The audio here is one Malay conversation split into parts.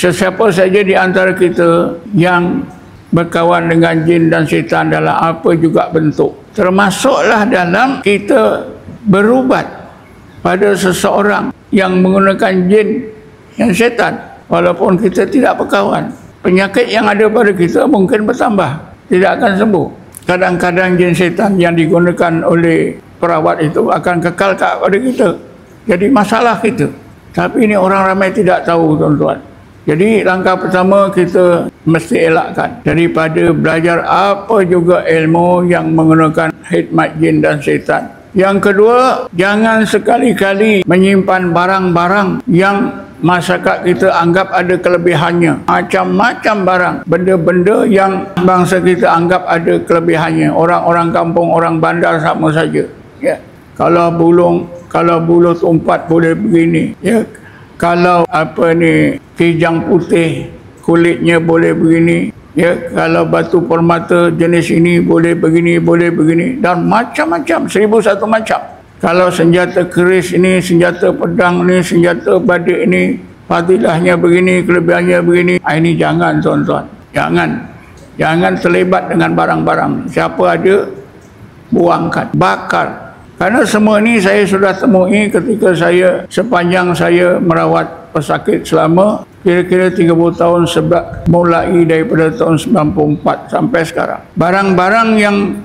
Sesiapa saja di antara kita yang berkawan dengan jin dan syaitan dalam apa juga bentuk, termasuklah dalam kita berubat pada seseorang yang menggunakan jin dan syaitan, walaupun kita tidak berkawan, penyakit yang ada pada kita mungkin bertambah, tidak akan sembuh. Kadang-kadang jin syaitan yang digunakan oleh perawat itu akan kekal pada kita, jadi masalah kita. Tapi ini orang ramai tidak tahu, tuan-tuan. Jadi langkah pertama kita mesti elakkan daripada belajar apa juga ilmu yang menggunakan hikmat jin dan syaitan. Yang kedua, jangan sekali-kali menyimpan barang-barang yang masyarakat kita anggap ada kelebihannya. Macam-macam barang, benda-benda yang bangsa kita anggap ada kelebihannya. Orang-orang kampung, orang bandar sama saja. Ya. Kalau buluh tumpat boleh begini. Ya. Kalau kijang putih kulitnya boleh begini, ya, kalau batu permata jenis ini boleh begini, dan macam-macam, 1001 macam. Kalau senjata keris ini, senjata pedang ini, senjata badik ini, fadilahnya begini, kelebihannya begini. Ini jangan, tuan-tuan, jangan terlibat dengan barang-barang. Siapa ada, buangkan, bakar. Karena semua ini saya sudah temui ketika sepanjang saya merawat pesakit selama kira-kira 30 tahun, sebab mulai daripada tahun 94 sampai sekarang. Barang-barang yang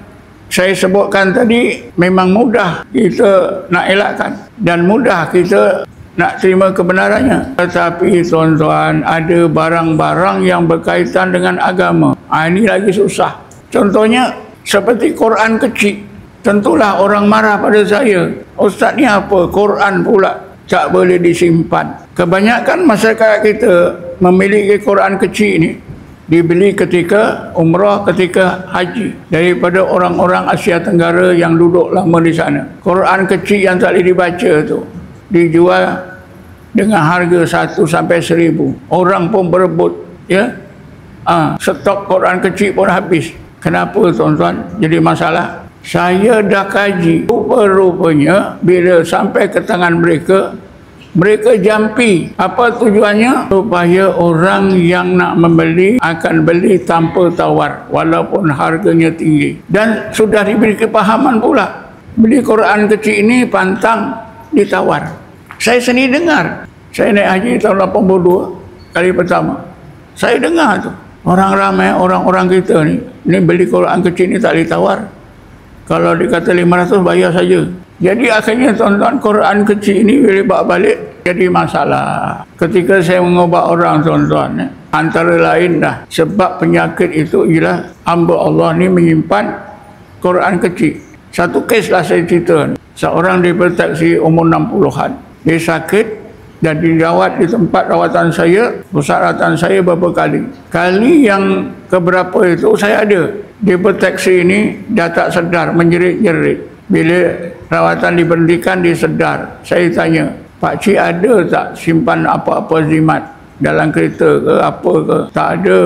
saya sebutkan tadi memang mudah kita nak elakkan dan mudah kita nak terima kebenarannya. Tetapi tuan-tuan, ada barang-barang yang berkaitan dengan agama. Ini lagi susah. Contohnya seperti Quran kecil. Tentulah orang marah pada saya. Ustaz ni apa? Quran pula tak boleh disimpan. Kebanyakan masyarakat kita memiliki Quran kecil ni dibeli ketika umrah, ketika haji, daripada orang-orang Asia Tenggara yang duduk lama di sana. Quran kecil yang tak boleh dibaca tu dijual dengan harga 1 sampai 1000. Orang pun berebut, ya. Stok Quran kecil pun habis. Kenapa, tuan-tuan? Jadi masalah. Saya dah kaji, rupa-rupanya bila sampai ke tangan mereka jampi. Apa tujuannya? Supaya orang yang nak membeli akan beli tanpa tawar, walaupun harganya tinggi. Dan sudah diberi kepahaman pula, beli Quran kecil ini pantang ditawar. Saya sendiri dengar, saya naik haji tahun 82 kali pertama, saya dengar tu orang ramai, orang-orang kita ni beli Quran kecil ni tak ditawar. Kalau dikata 500 bayar saja. Jadi akhirnya tuan-tuan, Quran kecil ini bila bawa balik jadi masalah. Ketika saya mengubat orang, tuan-tuan, antara lain dah sebab penyakit itu ialah hamba Allah ni menyimpan Quran kecil. Satu kes lah saya cerita. Seorang dipertaksi umur 60-an. Dia sakit dan dirawat di tempat rawatan saya, pusat rawatan saya beberapa kali. Kali yang keberapa itu saya ada. Dipertaksi ini dah tak sedar, menjerit-jerit. Bila rawatan diberhentikan, dia sedar. Saya tanya, Pak Cik ada tak simpan apa-apa zimat dalam kereta ke apa ke? Tak ada,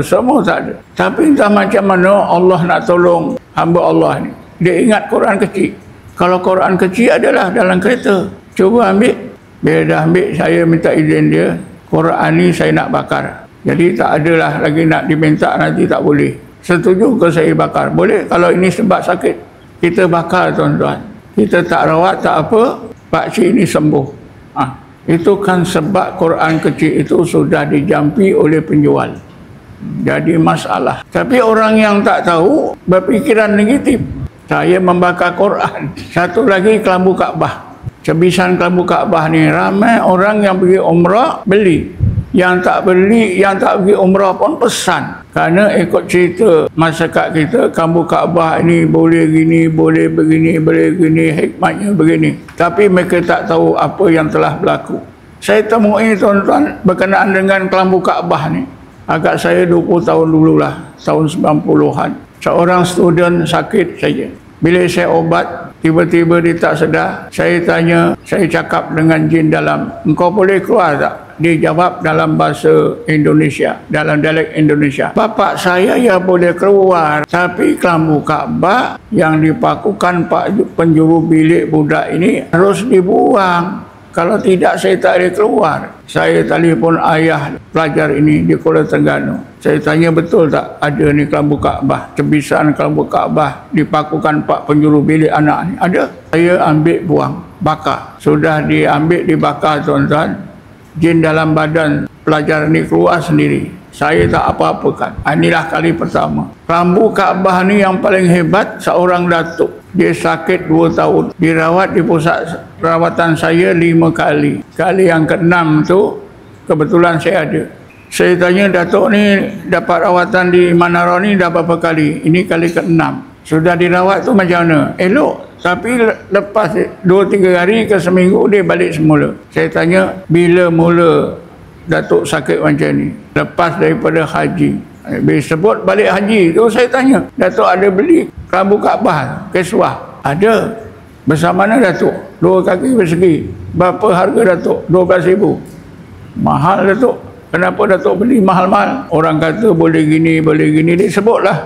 semua tak ada. Tapi entah macam mana Allah nak tolong hamba Allah ni. Dia ingat Quran kecil. Kalau Quran kecil adalah dalam kereta, cuba ambil. Bila dah ambil, saya minta izin dia, Quran ni saya nak bakar. Jadi tak adalah lagi nak diminta, nanti tak boleh. Setuju ke saya bakar? Boleh. Kalau ini sebab sakit, kita bakar, tuan-tuan. Kita tak rawat, tak apa, Pak Cik ini sembuh. Itu kan sebab Quran kecil itu sudah dijampi oleh penjual. Jadi masalah. Tapi orang yang tak tahu berfikiran negatif. Saya membakar Quran. Satu lagi kelambu Kaabah. Cebisan kelambu Kaabah ni ramai orang yang pergi umrah beli. Yang tak beli, yang tak pergi umrah pun pesan. Kerana ikut cerita masyarakat kita, kelambu Kaabah ini boleh gini, boleh begini, boleh begini, hikmatnya begini. Tapi mereka tak tahu apa yang telah berlaku. Saya temui, tuan-tuan, berkenaan dengan kelambu Kaabah ni. Agak saya 20 tahun dululah, tahun 90-an. Seorang student sakit saja. Bila saya obat, tiba-tiba dia tak sedar. Saya tanya, saya cakap dengan jin dalam, engkau boleh keluar tak? Dia jawab dalam bahasa Indonesia, dalam dialek Indonesia. Bapak saya ya boleh keluar, tapi kelambu Kaabah yang dipakukan Pak penjuru bilik budak ini harus dibuang. Kalau tidak, saya tak boleh keluar. Saya telefon ayah pelajar ini di Kuala Terengganu. Saya tanya, betul tak ada ni kelambu Kaabah, tebisan kelambu Kaabah dipakukan Pak Penjuru bilik anak ni? Ada. Saya ambil buang, bakar. Sudah diambil, dibakar tuan-tuan, jin dalam badan pelajar ni keluar sendiri. Saya tak apa-apakan. Inilah kali pertama. Kelambu Kaabah ni yang paling hebat, seorang datuk. Dia sakit 2 tahun. Dirawat di pusat perawatan saya 5 kali. Kali yang ke-6 tu, kebetulan saya ada. Saya tanya, datuk ni dapat rawatan di Manara ni dah berapa kali? Ini kali ke-6. Sudah dirawat tu macam mana? Elok. Tapi lepas 2-3 hari ke seminggu, dia balik semula. Saya tanya, bila mula datuk sakit macam ni? Lepas daripada haji. Bila sebut balik haji tu, saya tanya, datuk ada beli kelambu Kaabah, Keswah? Ada. Bersama mana datuk? 2 kaki persegi. Berapa harga datuk? 12,000. Mahal datuk. Kenapa datuk beli mahal-mahal? Orang kata boleh gini, boleh gini. Dia sebutlah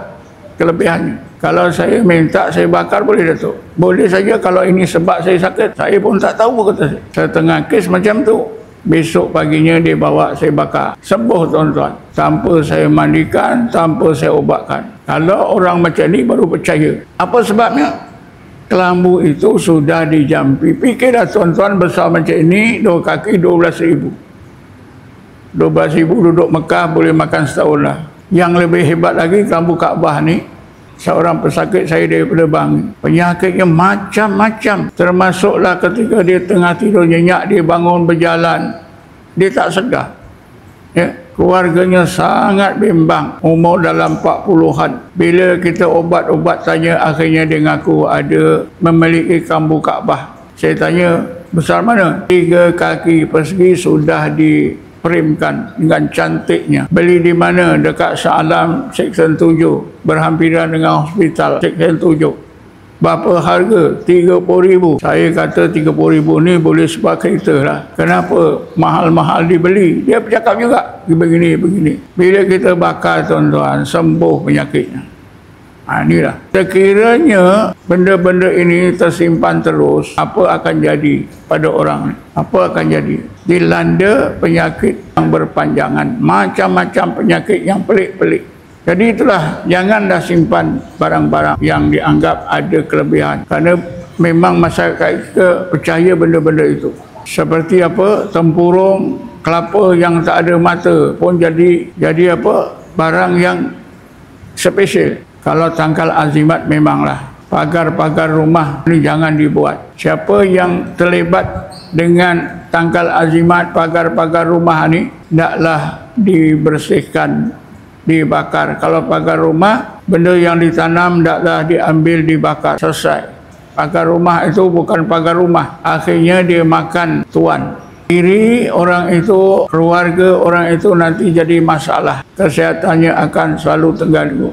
kelebihannya. Kalau saya minta, saya bakar boleh datuk? Boleh saja. Kalau ini sebab saya sakit, saya pun tak tahu, kata saya. Setengah kes macam tu. Besok paginya dia bawa saya bakar. Sembuh tuan-tuan. Tanpa saya mandikan, tanpa saya ubatkan. Kalau orang macam ni baru percaya. Apa sebabnya? Kelambu itu sudah dijampi. Fikirlah tuan-tuan, besar macam ini, 2 kaki 12,000. 12,000 duduk Mekah boleh makan setahun lah. Yang lebih hebat lagi, kelambu Kaabah ni, seorang pesakit saya daripada Bangi. Penyakitnya macam-macam. Termasuklah ketika dia tengah tidur nyenyak, dia bangun berjalan. Dia tak sedar. Ya, keluarganya sangat bimbang. Umur dalam 40-an. Bila kita obat-obat tanya, akhirnya dia ngaku ada memiliki kelambu Kaabah. Saya tanya, besar mana? 3 kaki persegi sudah diperimkan dengan cantiknya. Beli di mana? Dekat Shah Alam Seksyen 7, berhampiran dengan hospital Seksyen 7. Berapa harga? 30,000. Saya kata 30,000 ni boleh sebab kereta lah. Kenapa mahal-mahal dibeli? Dia bercakap juga begini. Bila kita bakar tuan-tuan, sembuh penyakitnya. Inilah. Sekiranya benda-benda ini tersimpan terus, apa akan jadi pada orang? Apa akan jadi? Dilanda penyakit yang berpanjangan. Macam-macam penyakit yang pelik-pelik. Jadi itulah, janganlah simpan barang-barang yang dianggap ada kelebihan. Kerana memang masyarakat kita percaya benda-benda itu. Seperti apa? Tempurung, kelapa yang tak ada mata pun jadi apa? Barang yang spesial. Kalau tangkal azimat memanglah. Pagar-pagar rumah ni jangan dibuat. Siapa yang terlibat dengan tangkal azimat, pagar-pagar rumah ni, hendaklah dibersihkan, dibakar. Kalau pagar rumah, benda yang ditanam hendaklah diambil, dibakar. Selesai. Pagar rumah itu bukan pagar rumah. Akhirnya dia makan tuan. Diri orang itu, keluarga orang itu nanti jadi masalah. Kesehatannya akan selalu terganggu.